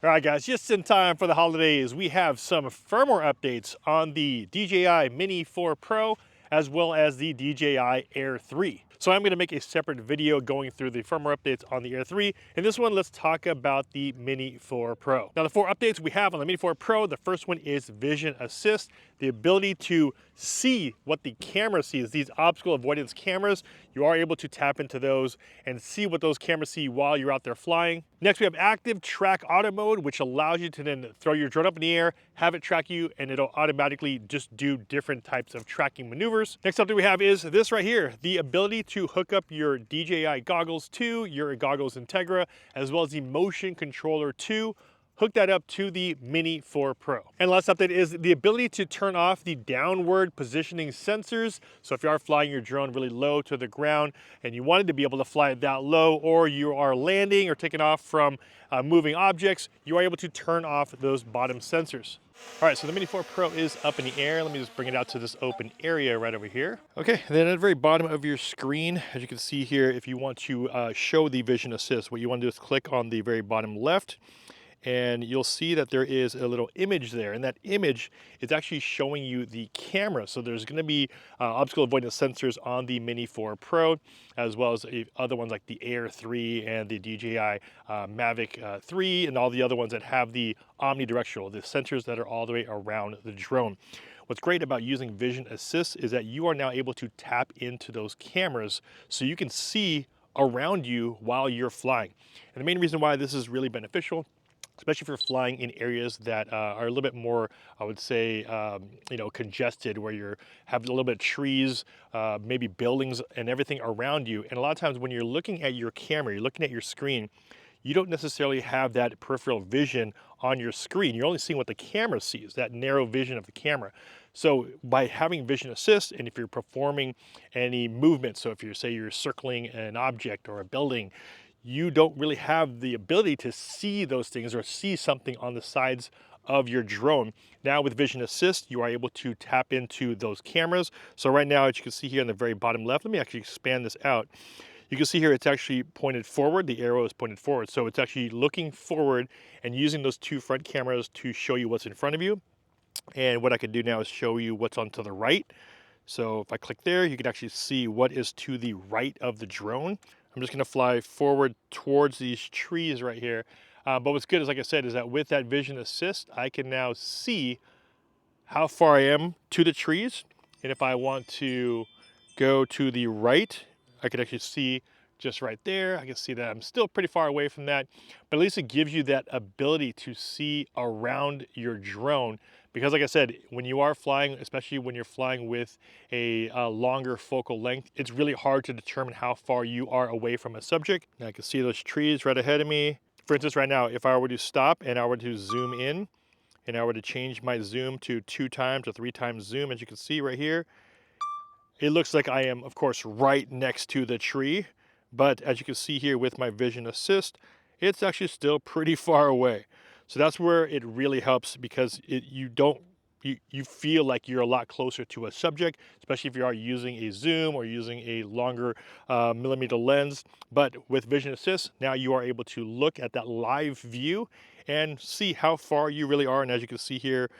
All right, guys, just in time for the holidays, we have some firmware updates on the DJI Mini 4 Pro as well as the DJI Air 3. So I'm going to make a separate video going through the firmware updates on the Air 3. In this one, let's talk about the Mini 4 Pro. Now, the 4 updates we have on the Mini 4 Pro, the first one is Vision Assist, the ability to see what the camera sees. These obstacle avoidance cameras, you are able to tap into those and see what those cameras see while you're out there flying. Next, we have ActiveTrack Auto Mode, which allows you to then throw your drone up in the air, have it track you, and it'll automatically just do different types of tracking maneuvers. Next up that we have is this right here, the ability to hook up your DJI goggles to your goggles Integra, as well as the motion controller to hook that up to the Mini 4 Pro. And last update is the ability to turn off the downward positioning sensors. So if you are flying your drone really low to the ground and you wanted to be able to fly it that low, or you are landing or taking off from moving objects, you are able to turn off those bottom sensors. All right, so the Mini 4 Pro is up in the air. Let me just bring it out to this open area right over here. Okay, then at the very bottom of your screen, as you can see here, if you want to show the Vision Assist, what you want to do is click on the very bottom left, and you'll see that there is a little image there, and that image is actually showing you the camera. So there's going to be obstacle avoidance sensors on the Mini 4 Pro, as well as other ones like the Air 3 and the DJI MAVIC 3, and all the other ones that have the omnidirectional, the sensors that are all the way around the drone. What's great about using Vision Assist is that you are now able to tap into those cameras so you can see around you while you're flying. And the main reason why this is really beneficial, especially if you're flying in areas that are a little bit more, I would say, congested, where you have a little bit of trees, maybe buildings and everything around you. And a lot of times when you're looking at your camera, you're looking at your screen, you don't necessarily have that peripheral vision on your screen. You're only seeing what the camera sees, that narrow vision of the camera. So by having Vision Assist, and if you're performing any movement, so if you're circling an object or a building, you don't really have the ability to see those things or see something on the sides of your drone. Now with Vision Assist, you are able to tap into those cameras. So right now, as you can see here in the very bottom left, let me actually expand this out. You can see here it's actually pointed forward, the arrow is pointed forward. So it's actually looking forward and using those two front cameras to show you what's in front of you. And what I can do now is show you what's on to the right. So if I click there, you can actually see what is to the right of the drone. I'm just gonna fly forward towards these trees right here. But what's good is, like I said, is that with that Vision Assist, I can now see how far I am to the trees. And if I want to go to the right, I can actually see just right there. I can see that I'm still pretty far away from that, but at least it gives you that ability to see around your drone. Because like I said, when you are flying, especially when you're flying with a longer focal length, it's really hard to determine how far you are away from a subject. Now I can see those trees right ahead of me. For instance, right now, if I were to stop and I were to zoom in, and I were to change my zoom to 2 times or 3 times zoom, as you can see right here, it looks like I am, of course, right next to the tree. But as you can see here with my Vision Assist, it's actually still pretty far away. So that's where it really helps, because you feel like you're a lot closer to a subject, especially if you are using a zoom or using a longer millimeter lens. But with Vision Assist, now you are able to look at that live view and see how far you really are. And as you can see here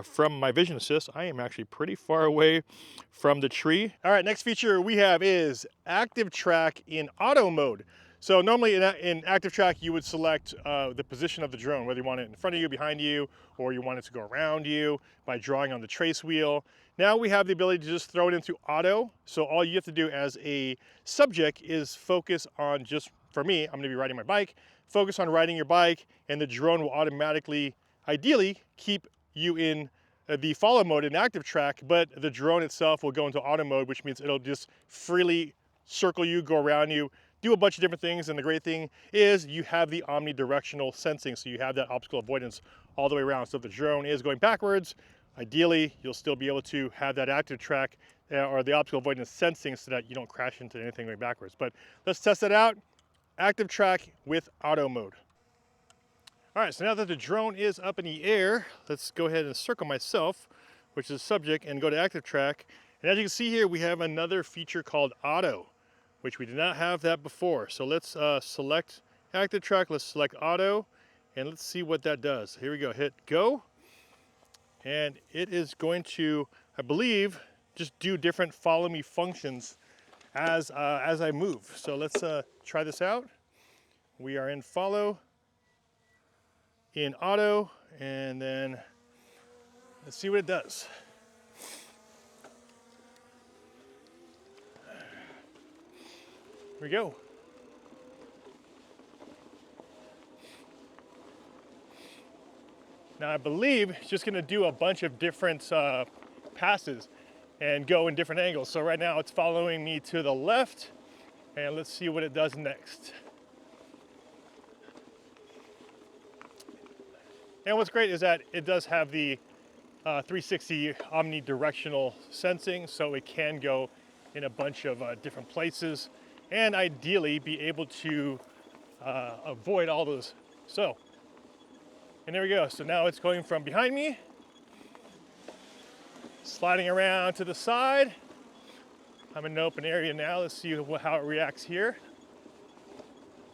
from my Vision Assist, I am actually pretty far away from the tree. All right, next feature we have is ActiveTrack in auto mode. So normally in ActiveTrack, you would select the position of the drone, whether you want it in front of you, behind you, or you want it to go around you by drawing on the trace wheel. Now we have the ability to just throw it into auto. So all you have to do as a subject is focus on, just for me, I'm gonna be riding my bike, focus on riding your bike, and the drone will automatically, ideally, keep you in the follow mode in ActiveTrack, but the drone itself will go into auto mode, which means it'll just freely circle you, go around you, do a bunch of different things. And the great thing is you have the omnidirectional sensing, so you have that obstacle avoidance all the way around. So if the drone is going backwards, ideally you'll still be able to have that ActiveTrack or the obstacle avoidance sensing so that you don't crash into anything going backwards. But let's test it out. ActiveTrack with auto mode. All right, so now that the drone is up in the air, let's go ahead and circle myself, which is subject, and go to ActiveTrack. And as you can see here, we have another feature called auto, which we did not have that before. So let's select ActiveTrack, let's select auto, And let's see what that does. Here we go, hit go. And it is going to, I believe, just do different follow me functions as I move. So let's try this out. We are in follow, in auto, and then let's see what it does. Here we go. Now I believe it's just gonna do a bunch of different passes and go in different angles. So right now it's following me to the left, and let's see what it does next. And what's great is that it does have the 360 omnidirectional sensing, so it can go in a bunch of different places and ideally be able to avoid all those. So, and there we go. So now it's going from behind me, sliding around to the side. I'm in an open area now. Let's see how it reacts here.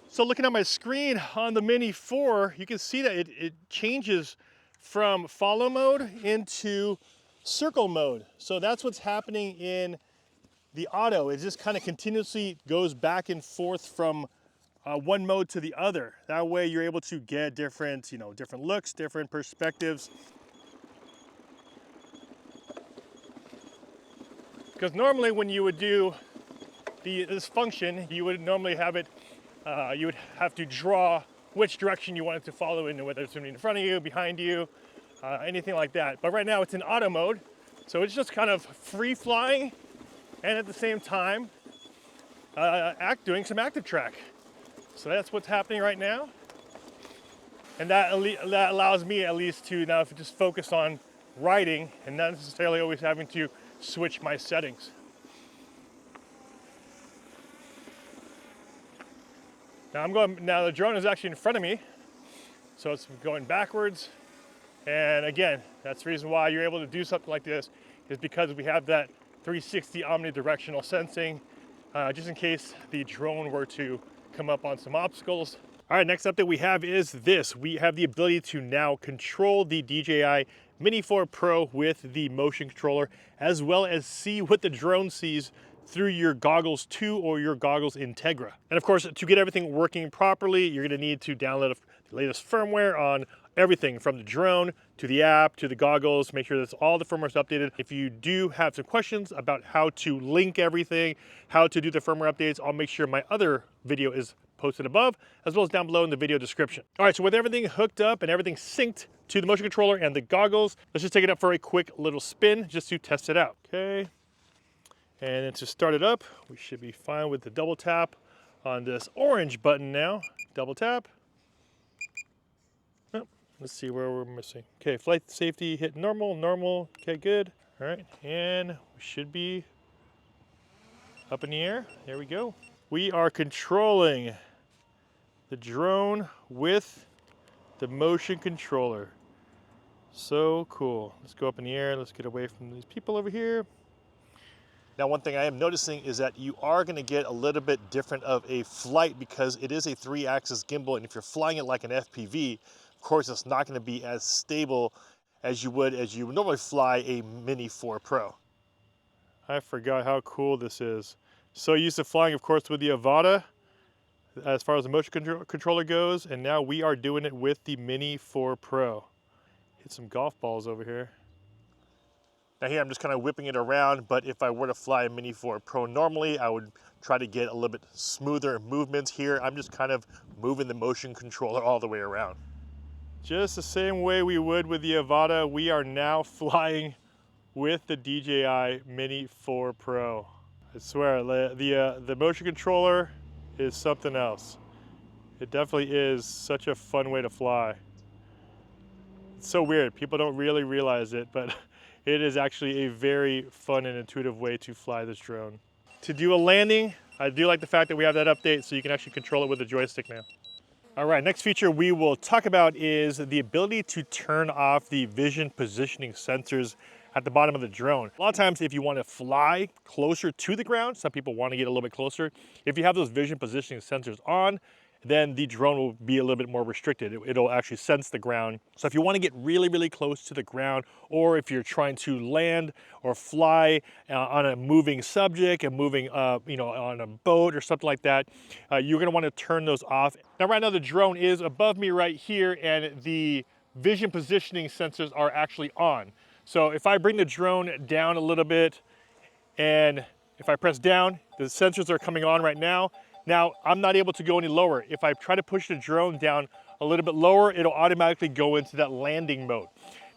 So looking at my screen on the Mini 4, you can see that it changes from follow mode into circle mode. So that's what's happening in the auto. It just kind of continuously goes back and forth from one mode to the other. That way you're able to get different, different looks, different perspectives. Because normally when you would do this function, you would normally have it, you would have to draw which direction you want it to follow in, whether it's in front of you, behind you, anything like that. But right now it's in auto mode, so it's just kind of free flying and at the same time doing some ActiveTrack. So that's what's happening right now. And that allows me at least to now just focus on riding and not necessarily always having to switch my settings. Now the drone is actually in front of me, so it's going backwards. And again, that's the reason why you're able to do something like this, is because we have that 360 omnidirectional sensing, just in case the drone were to come up on some obstacles. All right, next update we have is this. We have the ability to now control the DJI Mini 4 Pro with the motion controller, as well as see what the drone sees through your Goggles 2 or your Goggles Integra. And of course, to get everything working properly, you're gonna need to download the latest firmware on everything from the drone to the app to the goggles. Make sure that all the firmware is updated. If you do have some questions about how to link everything, how to do the firmware updates, I'll make sure my other video is posted above, as well as down below in the video description. All right, so with everything hooked up and everything synced to the motion controller and the goggles, let's just take it up for a quick little spin just to test it out. Okay, and then to start it up, we should be fine with the double tap on this orange button now. Double tap. Oh, let's see where we're missing. Okay, flight safety, hit normal, normal. Okay, good. All right, and we should be up in the air. There we go. We are controlling the drone with the motion controller. So cool. Let's go up in the air. Let's get away from these people over here. Now, one thing I am noticing is that you are going to get a little bit different of a flight because it is a 3-axis gimbal, and if you're flying it like an FPV, of course, it's not going to be as stable as you would normally fly a Mini 4 Pro. I forgot how cool this is. So used to flying, of course, with the Avata as far as the motion controller goes, and now we are doing it with the Mini 4 Pro. Hit some golf balls over here. Now here I'm just kind of whipping it around, but if I were to fly a Mini 4 Pro normally, I would try to get a little bit smoother movements. Here I'm just kind of moving the motion controller all the way around. Just the same way we would with the Avata, we are now flying with the DJI Mini 4 Pro. I swear, the motion controller is something else. It definitely is such a fun way to fly. It's so weird, people don't really realize it, but it is actually a very fun and intuitive way to fly this drone. To do a landing, I do like the fact that we have that update so you can actually control it with a joystick now. All right, next feature we will talk about is the ability to turn off the vision positioning sensors at the bottom of the drone. A lot of times if you want to fly closer to the ground, some people want to get a little bit closer, if you have those vision positioning sensors on then the drone will be a little bit more restricted. It'll actually sense the ground. So if you want to get really, really close to the ground, or if you're trying to land or fly on a moving subject and moving, you know, on a boat or something like that, you're going to want to turn those off. Now, right now the drone is above me right here, and the vision positioning sensors are actually on. So if I bring the drone down a little bit, and if I press down, the sensors are coming on right now. Now, I'm not able to go any lower. If I try to push the drone down a little bit lower, it'll automatically go into that landing mode.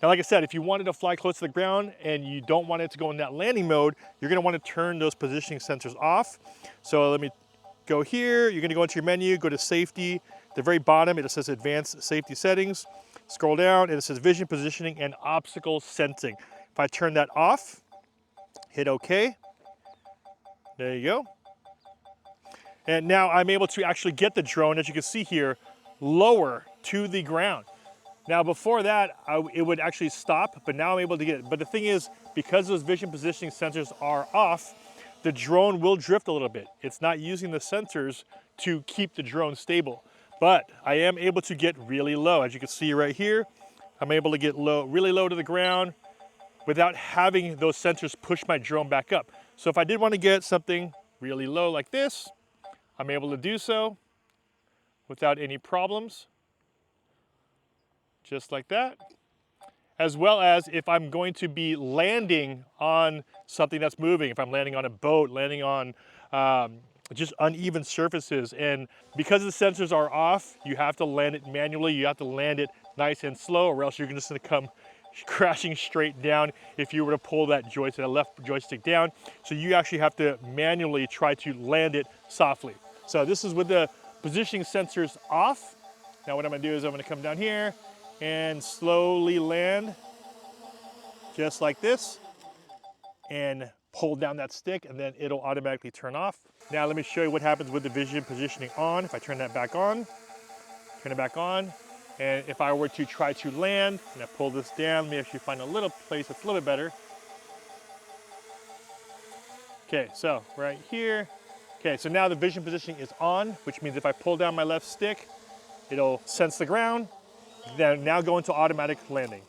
Now, like I said, if you wanted to fly close to the ground and you don't want it to go in that landing mode, you're gonna want to turn those positioning sensors off. So let me go here. You're gonna go into your menu, go to safety. At the very bottom, it says advanced safety settings. Scroll down and it says vision positioning and obstacle sensing. If I turn that off, hit OK. There you go. And now I'm able to actually get the drone, as you can see here, lower to the ground. Now before that, it would actually stop, but now I'm able to get it. But the thing is, because those vision positioning sensors are off, the drone will drift a little bit. It's not using the sensors to keep the drone stable. But I am able to get really low. As you can see right here, I'm able to get low, really low to the ground without having those sensors push my drone back up. So if I did want to get something really low like this, I'm able to do so without any problems, just like that. As well as if I'm going to be landing on something that's moving, if I'm landing on a boat, landing on just uneven surfaces, and because the sensors are off, you have to land it manually, you have to land it nice and slow, or else you're just gonna come crashing straight down if you were to pull that joystick, that left joystick down. So you actually have to manually try to land it softly. So this is with the positioning sensors off. Now what I'm gonna do is I'm gonna come down here and slowly land just like this and pull down that stick, and then it'll automatically turn off. Now let me show you what happens with the vision positioning on. If I turn that back on, turn it back on, and if I were to try to land, and I pull this down, let me actually find a little place that's a little bit better. Okay, so right here. Okay, so now the vision positioning is on, which means if I pull down my left stick, it'll sense the ground, then now go into automatic landing.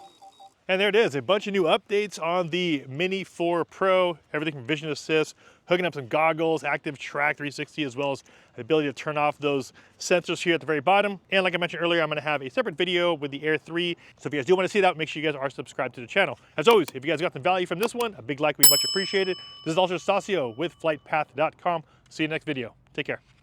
And there it is, a bunch of new updates on the Mini 4 Pro, everything from vision assist, hooking up some goggles, ActiveTrack 360, as well as the ability to turn off those sensors here at the very bottom. And like I mentioned earlier, I'm gonna have a separate video with the Air 3. So if you guys do wanna see that, make sure you guys are subscribed to the channel. As always, if you guys got some value from this one, a big like would be much appreciated. This is also Stasio with FlytPath.com. See you next video. Take care.